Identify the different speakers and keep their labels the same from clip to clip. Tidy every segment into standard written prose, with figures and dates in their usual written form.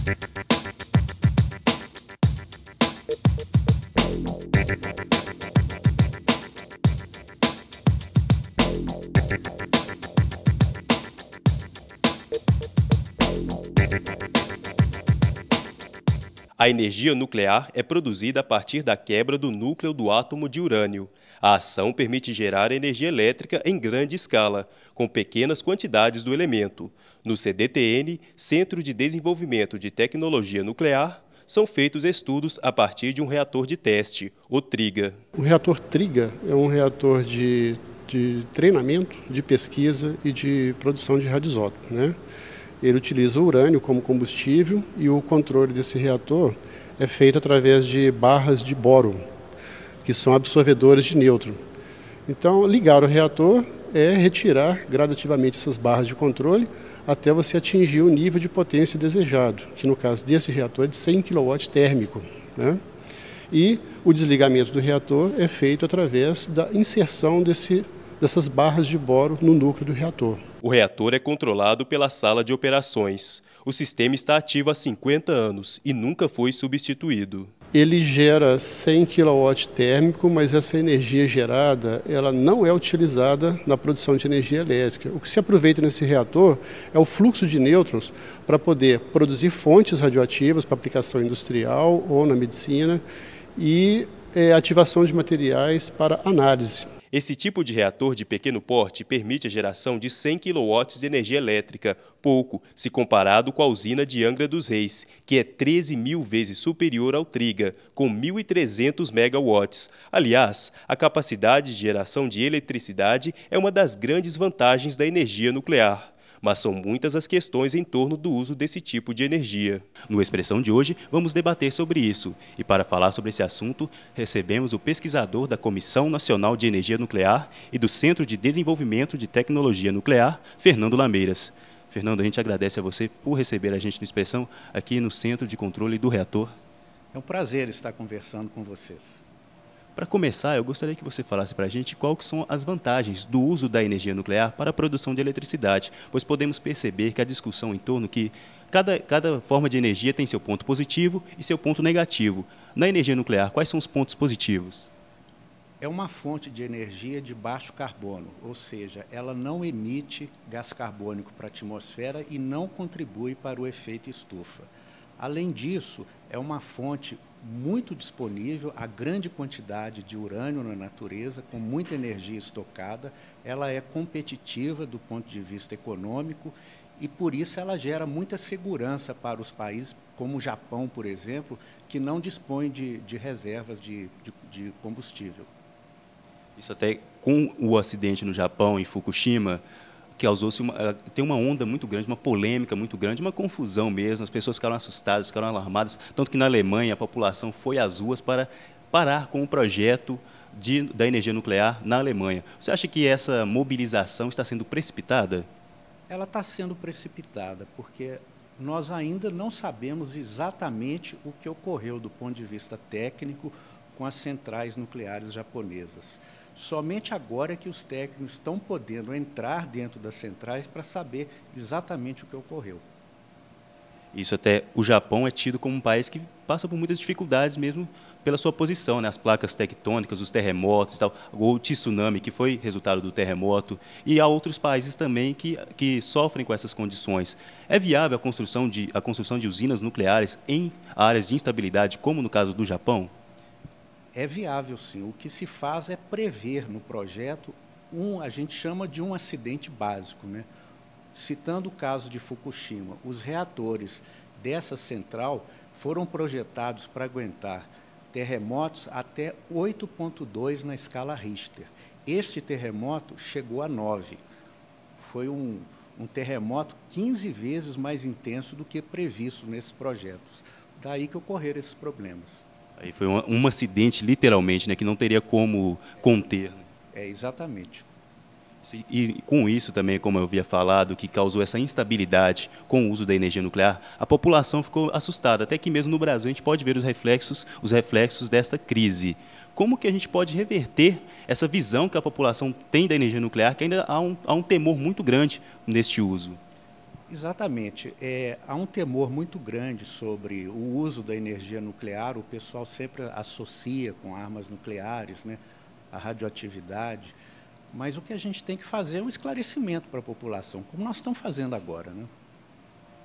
Speaker 1: A energia nuclear é produzida a partir da quebra do núcleo do átomo de urânio. A ação permite gerar energia elétrica em grande escala, com pequenas quantidades do elemento. No CDTN, Centro de Desenvolvimento de Tecnologia Nuclear, são feitos estudos a partir de um reator de teste, o TRIGA.
Speaker 2: O reator TRIGA é um reator de treinamento, de pesquisa e de produção de radioisótopos, né? Ele utiliza o urânio como combustível e o controle desse reator é feito através de barras de boro, que são absorvedores de nêutron. Então, ligar o reator é retirar gradativamente essas barras de controle até você atingir o nível de potência desejado, que no caso desse reator é de 100 kW térmico, né? E o desligamento do reator é feito através da inserção dessas barras de boro no núcleo do reator.
Speaker 1: O reator é controlado pela sala de operações. O sistema está ativo há 50 anos e nunca foi substituído.
Speaker 2: Ele gera 100 kW térmico, mas essa energia gerada ela não é utilizada na produção de energia elétrica. O que se aproveita nesse reator é o fluxo de nêutrons para poder produzir fontes radioativas para aplicação industrial ou na medicina e ativação de materiais para análise.
Speaker 1: Esse tipo de reator de pequeno porte permite a geração de 100 kW de energia elétrica, pouco se comparado com a usina de Angra dos Reis, que é 13.000 vezes superior ao TRIGA, com 1.300 megawatts. Aliás, a capacidade de geração de eletricidade é uma das grandes vantagens da energia nuclear. Mas são muitas as questões em torno do uso desse tipo de energia. No Expressão de hoje, vamos debater sobre isso. E para falar sobre esse assunto, recebemos o pesquisador da Comissão Nacional de Energia Nuclear e do Centro de Desenvolvimento de Tecnologia Nuclear, Fernando Lameiras. Fernando, a gente agradece a você por receber a gente no Expressão aqui no Centro de Controle do Reator.
Speaker 3: É um prazer estar conversando com vocês.
Speaker 1: Para começar, eu gostaria que você falasse para a gente quais são as vantagens do uso da energia nuclear para a produção de eletricidade, pois podemos perceber que a discussão em torno que cada forma de energia tem seu ponto positivo e seu ponto negativo. Na energia nuclear, quais são os pontos positivos?
Speaker 3: É uma fonte de energia de baixo carbono, ou seja, ela não emite gás carbônico para a atmosfera e não contribui para o efeito estufa. Além disso, é uma fonte muito disponível, a grande quantidade de urânio na natureza, com muita energia estocada, ela é competitiva do ponto de vista econômico e, por isso, ela gera muita segurança para os países, como o Japão, por exemplo, que não dispõe de reservas de combustível.
Speaker 1: Isso até com o acidente no Japão, em Fukushima, tem uma onda muito grande, uma polêmica muito grande, uma confusão mesmo, as pessoas ficaram assustadas, ficaram alarmadas, tanto que na Alemanha a população foi às ruas para parar com o projeto da energia nuclear na Alemanha. Você acha que essa mobilização está sendo precipitada?
Speaker 3: Ela está sendo precipitada, porque nós ainda não sabemos exatamente o que ocorreu do ponto de vista técnico com as centrais nucleares japonesas. Somente agora é que os técnicos estão podendo entrar dentro das centrais para saber exatamente o que ocorreu.
Speaker 1: Isso até o Japão é tido como um país que passa por muitas dificuldades mesmo pela sua posição, né? As placas tectônicas, os terremotos e tal, o tsunami que foi resultado do terremoto, e há outros países também que sofrem com essas condições. É viável a construção de usinas nucleares em áreas de instabilidade, como no caso do Japão?
Speaker 3: É viável, sim. O que se faz é prever no projeto a gente chama de um acidente básico, né? Citando o caso de Fukushima, os reatores dessa central foram projetados para aguentar terremotos até 8,2 na escala Richter. Este terremoto chegou a 9. Foi um terremoto 15 vezes mais intenso do que previsto nesses projetos. Daí que ocorreram esses problemas.
Speaker 1: Aí foi um acidente, literalmente, né, que não teria como conter.
Speaker 3: Exatamente.
Speaker 1: E com isso também, como eu havia falado, que causou essa instabilidade com o uso da energia nuclear, a população ficou assustada. Até que mesmo no Brasil a gente pode ver os reflexos desta crise. Como que a gente pode reverter essa visão que a população tem da energia nuclear, que ainda há um temor muito grande neste uso?
Speaker 3: Exatamente. Há um temor muito grande sobre o uso da energia nuclear. O pessoal sempre associa com armas nucleares, né, a radioatividade. Mas o que a gente tem que fazer é um esclarecimento para a população, como nós estamos fazendo agora, né?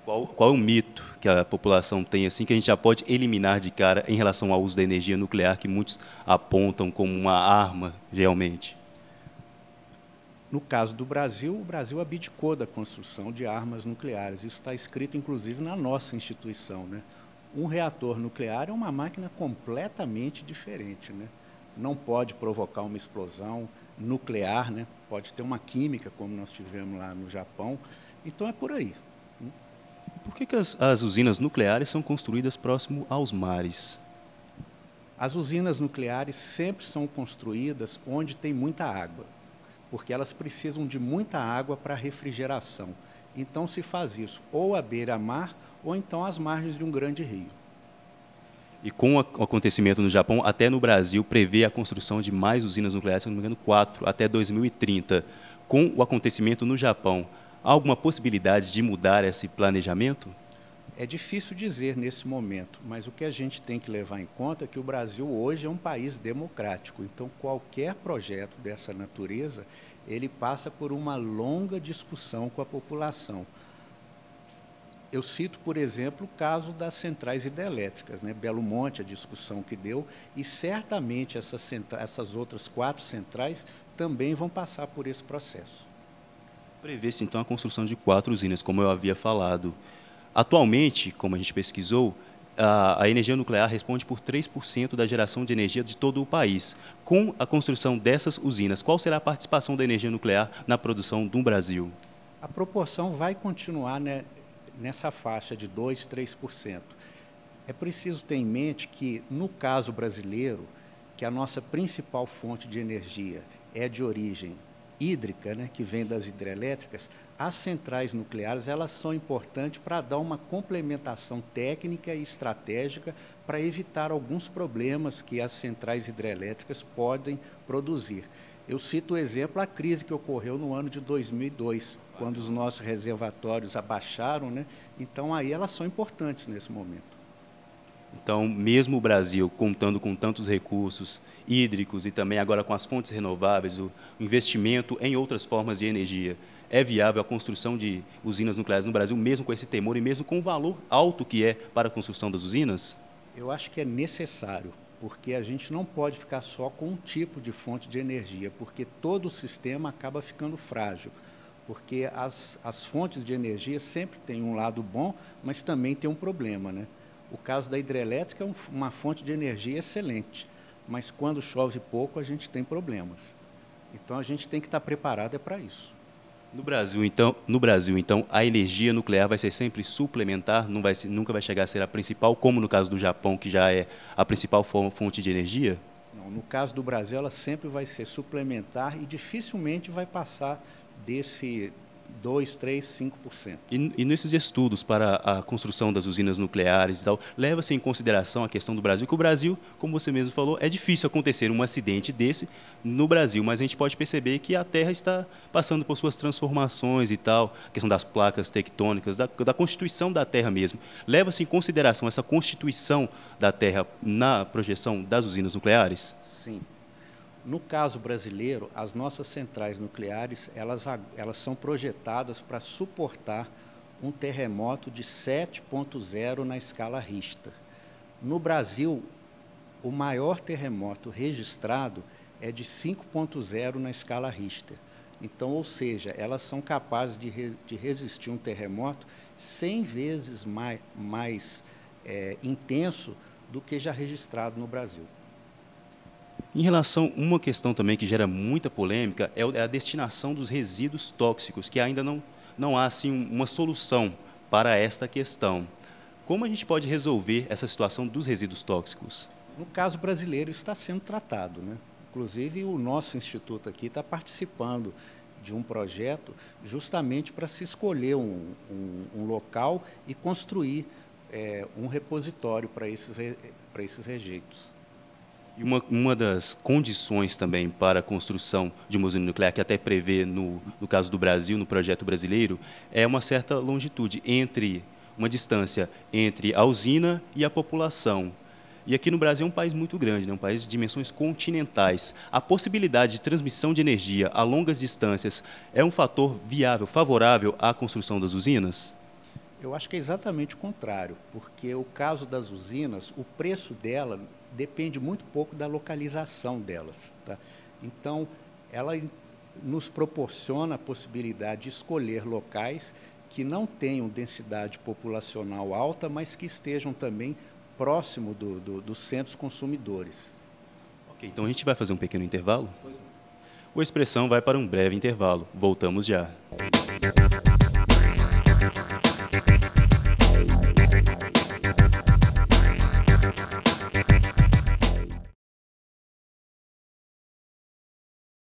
Speaker 1: Qual é o mito que a população tem, assim, que a gente já pode eliminar de cara em relação ao uso da energia nuclear, que muitos apontam como uma arma, realmente?
Speaker 3: No caso do Brasil, o Brasil abdicou da construção de armas nucleares. Isso está escrito, inclusive, na nossa instituição, né? Um reator nuclear é uma máquina completamente diferente, né? Não pode provocar uma explosão nuclear, né? Pode ter uma química, como nós tivemos lá no Japão. Então, é por aí.
Speaker 1: Por que as usinas nucleares são construídas próximo aos mares?
Speaker 3: As usinas nucleares sempre são construídas onde tem muita água, porque elas precisam de muita água para refrigeração. Então, se faz isso ou à beira-mar ou então às margens de um grande rio.
Speaker 1: E com o acontecimento no Japão, até no Brasil, prevê a construção de mais usinas nucleares, se não me engano, 4, até 2030. Com o acontecimento no Japão, há alguma possibilidade de mudar esse planejamento?
Speaker 3: É difícil dizer nesse momento, mas o que a gente tem que levar em conta é que o Brasil hoje é um país democrático. Então, qualquer projeto dessa natureza, ele passa por uma longa discussão com a população. Eu cito, por exemplo, o caso das centrais hidrelétricas, né? Belo Monte, a discussão que deu, e certamente essas outras 4 centrais também vão passar por esse processo.
Speaker 1: Prevê-se, então, a construção de 4 usinas, como eu havia falado. Atualmente, como a gente pesquisou, a energia nuclear responde por 3% da geração de energia de todo o país. Com a construção dessas usinas, qual será a participação da energia nuclear na produção do Brasil?
Speaker 3: A proporção vai continuar, né, nessa faixa de 2%, 3%. É preciso ter em mente que, no caso brasileiro, que a nossa principal fonte de energia é de origem hídrica, né, que vem das hidrelétricas, as centrais nucleares elas são importantes para dar uma complementação técnica e estratégica para evitar alguns problemas que as centrais hidrelétricas podem produzir. Eu cito o exemplo, a crise que ocorreu no ano de 2002, quando os nossos reservatórios abaixaram, né? Então, aí elas são importantes nesse momento.
Speaker 1: Então, mesmo o Brasil contando com tantos recursos hídricos e também agora com as fontes renováveis, o investimento em outras formas de energia, é viável a construção de usinas nucleares no Brasil, mesmo com esse temor e mesmo com o valor alto que é para a construção das usinas?
Speaker 3: Eu acho que é necessário, porque a gente não pode ficar só com um tipo de fonte de energia, porque todo o sistema acaba ficando frágil. Porque as fontes de energia sempre têm um lado bom, mas também tem um problema, né? O caso da hidrelétrica é uma fonte de energia excelente, mas quando chove pouco a gente tem problemas. Então a gente tem que estar preparado para isso.
Speaker 1: No Brasil, então, a energia nuclear vai ser sempre suplementar, nunca vai chegar a ser a principal, como no caso do Japão, que já é a principal fonte de energia?
Speaker 3: Não, no caso do Brasil, ela sempre vai ser suplementar e dificilmente vai passar desse 2%, 3%, 5%.
Speaker 1: E nesses estudos para a construção das usinas nucleares e tal, leva-se em consideração a questão do Brasil, que o Brasil, como você mesmo falou, é difícil acontecer um acidente desse no Brasil, mas a gente pode perceber que a Terra está passando por suas transformações e tal, a questão das placas tectônicas, da constituição da Terra mesmo. Leva-se em consideração essa constituição da Terra na projeção das usinas nucleares?
Speaker 3: Sim. No caso brasileiro, as nossas centrais nucleares, elas são projetadas para suportar um terremoto de 7,0 na escala Richter. No Brasil, o maior terremoto registrado é de 5,0 na escala Richter. Então, ou seja, elas são capazes de resistir a um terremoto 100 vezes mais intenso do que já registrado no Brasil.
Speaker 1: Em relação a uma questão também que gera muita polêmica é a destinação dos resíduos tóxicos, que ainda não há assim, uma solução para esta questão. Como a gente pode resolver essa situação dos resíduos tóxicos?
Speaker 3: No caso brasileiro, isso está sendo tratado, né? Inclusive, o nosso instituto aqui está participando de um projeto justamente para se escolher um local e construir um repositório para esses rejeitos.
Speaker 1: E uma das condições também para a construção de uma usina nuclear, que até prevê, no caso do Brasil, no projeto brasileiro, é uma certa longitude uma distância entre a usina e a população. E aqui no Brasil é um país muito grande, né? Um país de dimensões continentais. A possibilidade de transmissão de energia a longas distâncias é um fator viável, favorável à construção das usinas?
Speaker 3: Eu acho que é exatamente o contrário, porque o caso das usinas, o preço dela depende muito pouco da localização delas, tá? Então, ela nos proporciona a possibilidade de escolher locais que não tenham densidade populacional alta, mas que estejam também próximo dos centros consumidores.
Speaker 1: Ok, então a gente vai fazer um pequeno intervalo? O Expressão vai para um breve intervalo. Voltamos já.